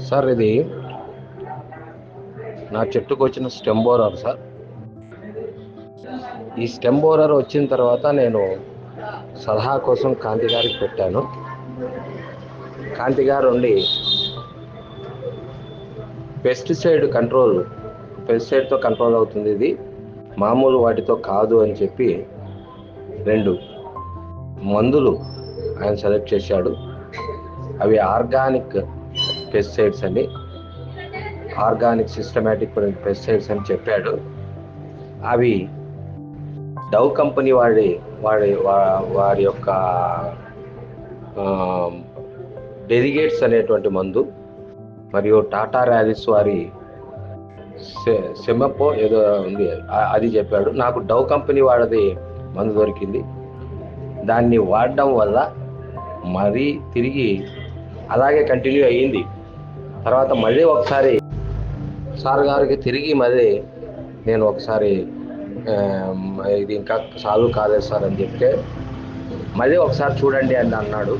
Sir ఇది నా చెట్టుకు వచ్చిన స్టెమ్ బోరర్ సార్. ఈ స్టెమ్ బోరర్ వచ్చిన తర్వాత నేను సలహా కోసం కాంతి గారికి పెట్టాను. కాంతి గారు ఉండి పెస్టిసైడ్తో కంట్రోల్ అవుతుంది, ఇది మామూలు వాటితో కాదు అని చెప్పి 2 మందులు ఆయన సెలెక్ట్ చేశాడు. అవి ఆర్గానిక్ పెస్టిసైడ్స్ అని, ఆర్గానిక్ సిస్టమేటిక్ పెస్టిసైడ్స్ అని చెప్పాడు. అవి డవ్ కంపెనీ వారి యొక్క డెలిగేట్స్ అనేటువంటి మందు, మరియు టాటా ర్యాలీస్ వారి సెమపో ఏదో ఉంది అది చెప్పాడు. నాకు డవ్ కంపెనీ వాడిది మందు దొరికింది. దాన్ని వాడడం వల్ల మరీ తిరిగి అలాగే కంటిన్యూ అయ్యింది. తర్వాత మళ్ళీ ఒకసారి సార్ గారికి తిరిగి మళ్ళీ నేను ఒకసారి ఇది ఇంకా సాల్వ్ కాలేదు సార్ అని చెప్తే, మళ్ళీ ఒకసారి చూడండి అని అన్నాడు.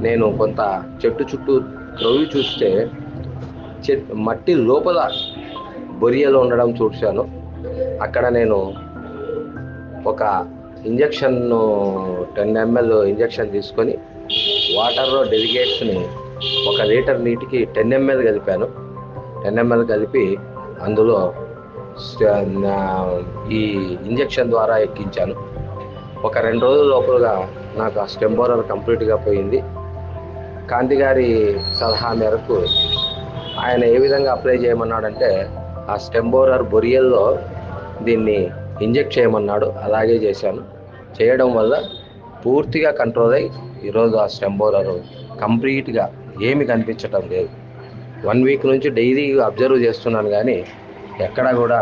నేను కొంత చెట్టు చుట్టూ త్రవ్వి చూస్తే మట్టి లోపల బొరియలు ఉండడం చూశాను. అక్కడ నేను ఒక ఇంజెక్షన్ 10 ml ఇంజెక్షన్ తీసుకొని వాటర్లో డెలిగేట్స్ని 1 లీటర్ నీటికి 10 ml కలిపాను. 10 ml కలిపి అందులో ఈ ఇంజెక్షన్ ద్వారా ఎక్కించాను. ఒక 2 రోజుల లోపలగా నాకు ఆ స్టెమ్ బోరర్ కంప్లీట్గా పోయింది. కాంతి గారి సలహా మేరకు ఆయన ఏ విధంగా అప్లై చేయమన్నాడంటే, ఆ స్టెమ్ బోరర్ బొరియల్లో దీన్ని ఇంజెక్ట్ చేయమన్నాడు. అలాగే చేశాను. చేయడం వల్ల పూర్తిగా కంట్రోల్ అయ్యి ఈరోజు ఆ స్టెమ్ బోరర్ కంప్లీట్గా ఏమి కనిపించటం లేదు. 1 వీక్ నుంచి డైలీ అబ్జర్వ్ చేస్తున్నాను, కానీ ఎక్కడా కూడా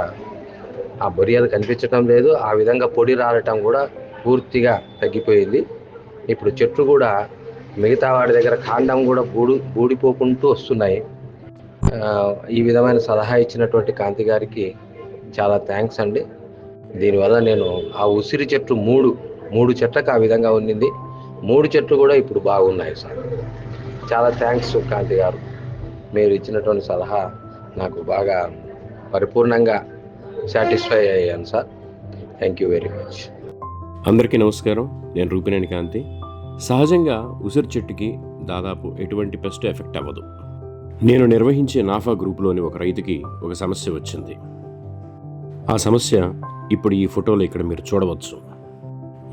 ఆ బొరియలు కనిపించటం లేదు. ఆ విధంగా పొడి రాలటం కూడా పూర్తిగా తగ్గిపోయింది. ఇప్పుడు చెట్లు కూడా మిగతా వాడి దగ్గర కాండం కూడా బూడిపోకుంటూ వస్తున్నాయి. ఈ విధమైన సలహా ఇచ్చినటువంటి కాంతి గారికి చాలా థ్యాంక్స్ అండి. దీనివల్ల నేను ఆ ఉసిరి చెట్లు 3 చెట్లకు ఆ విధంగా ఉండింది. 3 చెట్లు కూడా ఇప్పుడు బాగున్నాయి సార్. చాలా థ్యాంక్స్ కాంతి గారు. మీరు ఇచ్చినటువంటి సలహా నాకు బాగా పరిపూర్ణంగా సాటిస్ఫై అయ్యాను sir. Thank you very much. అందరికీ నమస్కారం. నేను రూపినేని కాంతి. సహజంగా ఉసిరి చెట్టుకి దాదాపు ఎటువంటి పెస్ట్ ఎఫెక్ట్ అవ్వదు. నేను నిర్వహించే నాఫా గ్రూప్లోని ఒక రైతుకి ఒక సమస్య వచ్చింది. ఆ సమస్య ఇప్పుడు ఈ ఫోటోలో ఇక్కడ మీరు చూడవచ్చు.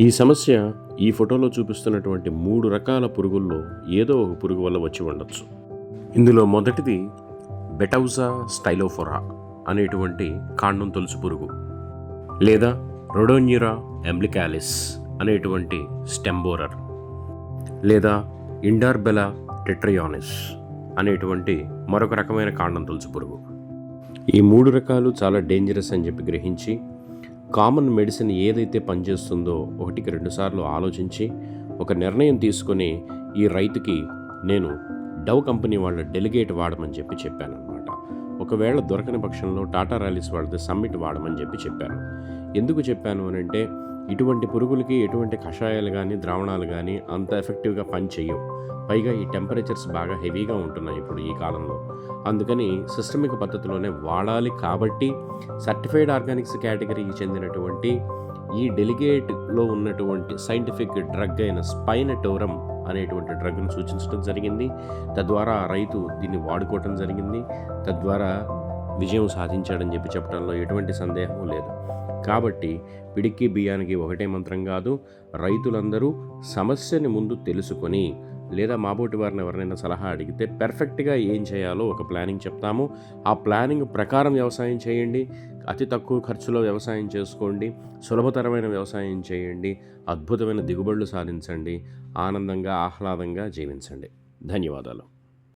ఈ సమస్య ఈ ఫోటోలో చూపిస్తున్నటువంటి 3 రకాల పురుగుల్లో ఏదో ఒక పురుగు వల్ల వచ్చి ఉండొచ్చు. ఇందులో మొదటిది బెటౌజా స్టైలోఫోరా అనేటువంటి కాండం తొలుచు పురుగు, లేదా రొడోన్యూరా ఎంబ్లికాలిస్ అనేటువంటి స్టెమ్ బోరర్, లేదా ఇండార్బెలా టెట్రయానిస్ అనేటువంటి మరొక రకమైన కాండం తొలుచు పురుగు. ఈ 3 రకాలు చాలా డేంజరస్ అని చెప్పి గ్రహించి, కామన్ మెడిసిన్ ఏదైతే పనిచేస్తుందో 1-2 సార్లు ఆలోచించి ఒక నిర్ణయం తీసుకొని ఈ రైతుకి నేను డవ్ కంపెనీ వాళ్ళ డెలిగేట్ వాడమని చెప్పాను అనమాట. ఒకవేళ దొరకని పక్షంలో టాటా ర్యాలీస్ వాళ్ళది సమ్మిట్ వాడమని చెప్పాను. ఎందుకు చెప్పాను అని అంటే, ఇటువంటి పురుగులకి ఎటువంటి కషాయాలు కానీ ద్రావణాలు కానీ అంత ఎఫెక్టివ్గా పనిచేయవు. పైగా ఈ టెంపరేచర్స్ బాగా హెవీగా ఉంటున్నాయి ఇప్పుడు ఈ కాలంలో. అందుకని సిస్టమిక్ పద్ధతిలోనే వాడాలి. కాబట్టి సర్టిఫైడ్ ఆర్గానిక్స్ కేటగిరీకి చెందినటువంటి ఈ డెలిగేట్లో ఉన్నటువంటి సైంటిఫిక్ డ్రగ్ అయిన స్పైనటోరం అనేటువంటి డ్రగ్ను సూచించడం జరిగింది. తద్వారా రైతు దీన్ని వాడుకోవటం జరిగింది. తద్వారా విజయం సాధించాడని చెప్పడంలో ఎటువంటి సందేహం లేదు. కాబట్టి పిడికి బియ్యానికి ఒకటే మంత్రం కాదు. రైతులందరూ సమస్యని ముందు తెలుసుకొని, లేదా మాబోటి వారిని ఎవరినైనా సలహా అడిగితే పర్ఫెక్ట్గా ఏం చేయాలో ఒక ప్లానింగ్ చెప్తాము. ఆ ప్లానింగ్ ప్రకారం వ్యవసాయం చేయండి. అతి తక్కువ ఖర్చులో వ్యవసాయం చేసుకోండి. సులభతరమైన వ్యవసాయం చేయండి. అద్భుతమైన దిగుబడులు సాధించండి. ఆనందంగా ఆహ్లాదంగా జీవించండి. ధన్యవాదాలు.